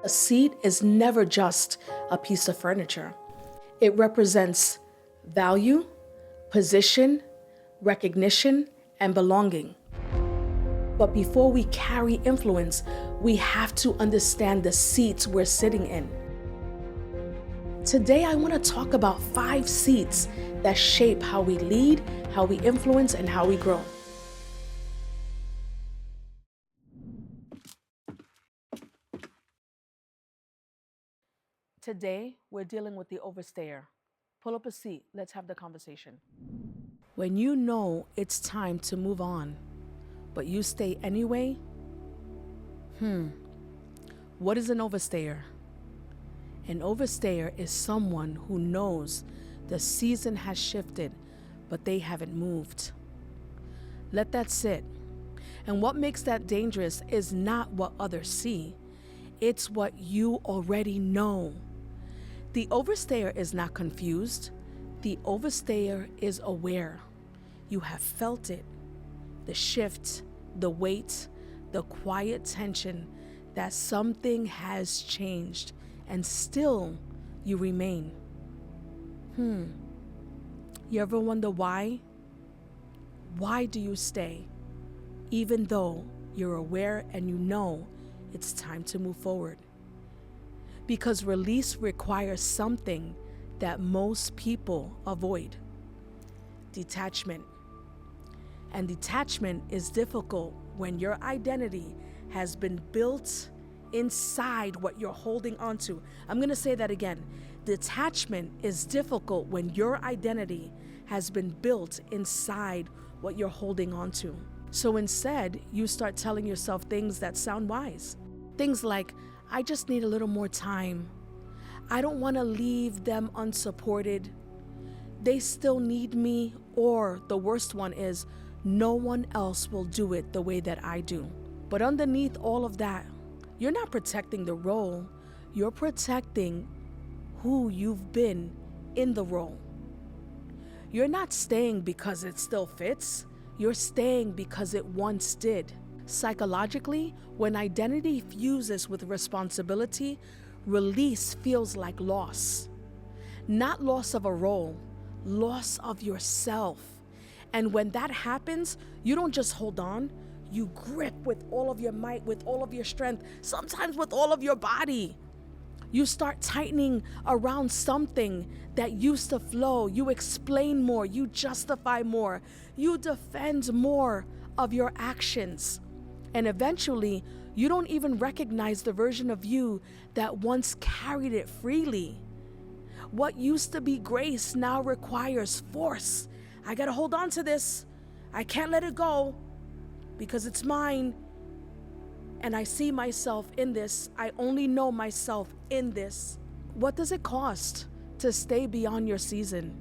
A seat is never just a piece of furniture. It represents value, position, recognition, and belonging. But before we carry influence, we have to understand the seats we're sitting in. Today, I want to talk about 5 seats that shape how we lead, how we influence, and how we grow. Today, we're dealing with the overstayer. Pull up a seat. Let's have the conversation. When you know it's time to move on, but you stay anyway, what is an overstayer? An overstayer is someone who knows the season has shifted, but they haven't moved. Let that sit. And what makes that dangerous is not what others see, it's what you already know. The overstayer is not confused. The overstayer is aware. You have felt it. The shift, the weight, the quiet tension that something has changed, and still you remain. You ever wonder why? Why do you stay, even though you're aware and you know it's time to move forward? Because release requires something that most people avoid: detachment. And detachment is difficult when your identity has been built inside what you're holding onto. I'm going to say that again. Detachment is difficult when your identity has been built inside what you're holding onto. So instead, you start telling yourself things that sound wise. Things like, I just need a little more time. I don't want to leave them unsupported. They still need me. Or the worst one is, no one else will do it the way that I do. But underneath all of that, you're not protecting the role. You're protecting who you've been in the role. You're not staying because it still fits. You're staying because it once did. Psychologically, when identity fuses with responsibility, release feels like loss. Not loss of a role, loss of yourself. And when that happens, you don't just hold on, you grip with all of your might, with all of your strength, sometimes with all of your body. You start tightening around something that used to flow. You explain more, you justify more, you defend more of your actions. And eventually, you don't even recognize the version of you that once carried it freely. What used to be grace now requires force. I gotta hold on to this. I can't let it go because it's mine. And I see myself in this. I only know myself in this. What does it cost to stay beyond your season?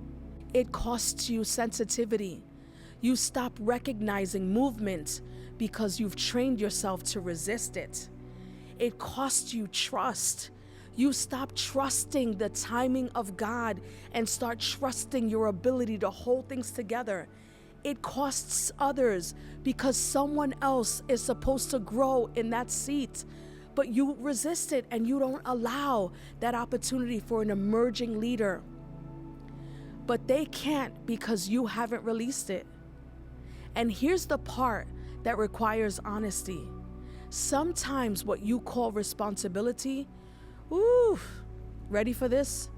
It costs you sensitivity. You stop recognizing movement because you've trained yourself to resist it. It costs you trust. You stop trusting the timing of God and start trusting your ability to hold things together. It costs others because someone else is supposed to grow in that seat, but you resist it and you don't allow that opportunity for an emerging leader. But they can't because you haven't released it. And here's the part that requires honesty. Sometimes what you call responsibility, ready for this,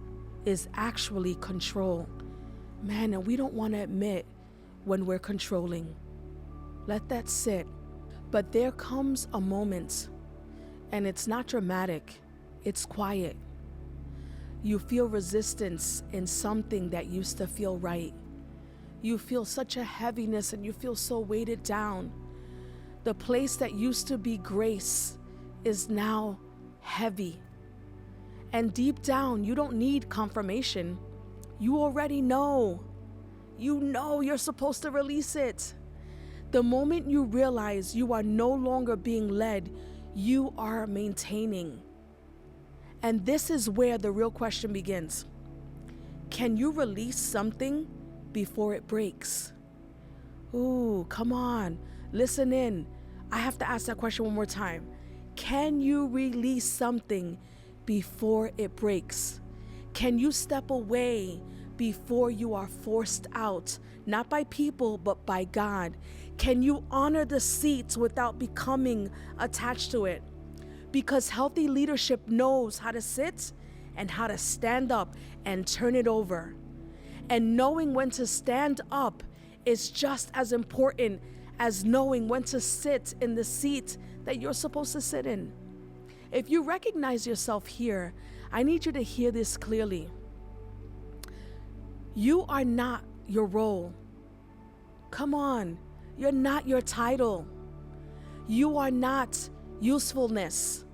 is actually control. Man, and we don't want to admit when we're controlling. Let that sit. But there comes a moment, and it's not dramatic, it's quiet. You feel resistance in something that used to feel right. You feel such a heaviness and you feel so weighted down. The place that used to be grace is now heavy. And deep down, you don't need confirmation. You already know. You know you're supposed to release it. The moment you realize you are no longer being led, you are maintaining. And this is where the real question begins. Can you release something before it breaks? Ooh, come on. Listen in. I have to ask that question one more time. Can you release something before it breaks? Can you step away before you are forced out, not by people, but by God? Can you honor the seat without becoming attached to it? Because healthy leadership knows how to sit and how to stand up and turn it over. And knowing when to stand up is just as important as knowing when to sit in the seat that you're supposed to sit in. If you recognize yourself here, I need you to hear this clearly. You are not your role. Come on, you're not your title. You are not usefulness.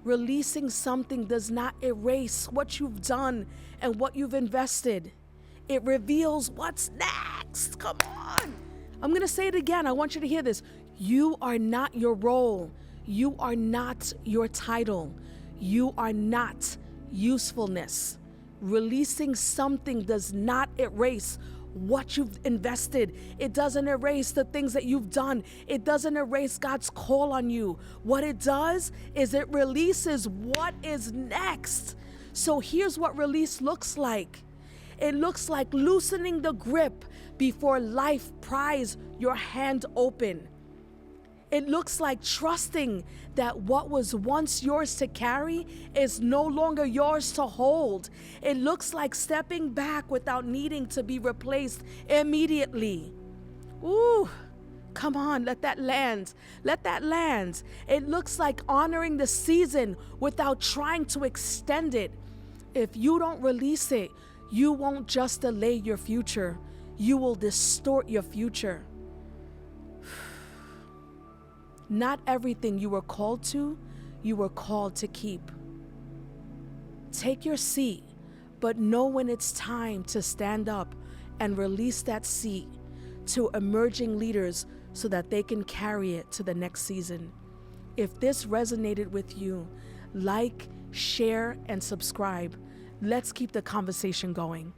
Releasing something does not erase what you've done and what you've invested. It reveals what's next. Come on. I'm going to say it again. I want you to hear this. You are not your role. You are not your title. You are not usefulness. Releasing something does not erase what you've invested. It doesn't erase the things that you've done. It doesn't erase God's call on you. What it does is it releases what is next. So here's what release looks like. It looks like loosening the grip before life pries your hand open. It looks like trusting that what was once yours to carry is no longer yours to hold. It looks like stepping back without needing to be replaced immediately. Ooh, come on, let that land. Let that land. It looks like honoring the season without trying to extend it. If you don't release it, you won't just delay your future. You will distort your future. Not everything you were called to, you were called to keep. Take your seat, but know when it's time to stand up and release that seat to emerging leaders so that they can carry it to the next season. If this resonated with you, like, share, and subscribe. Let's keep the conversation going.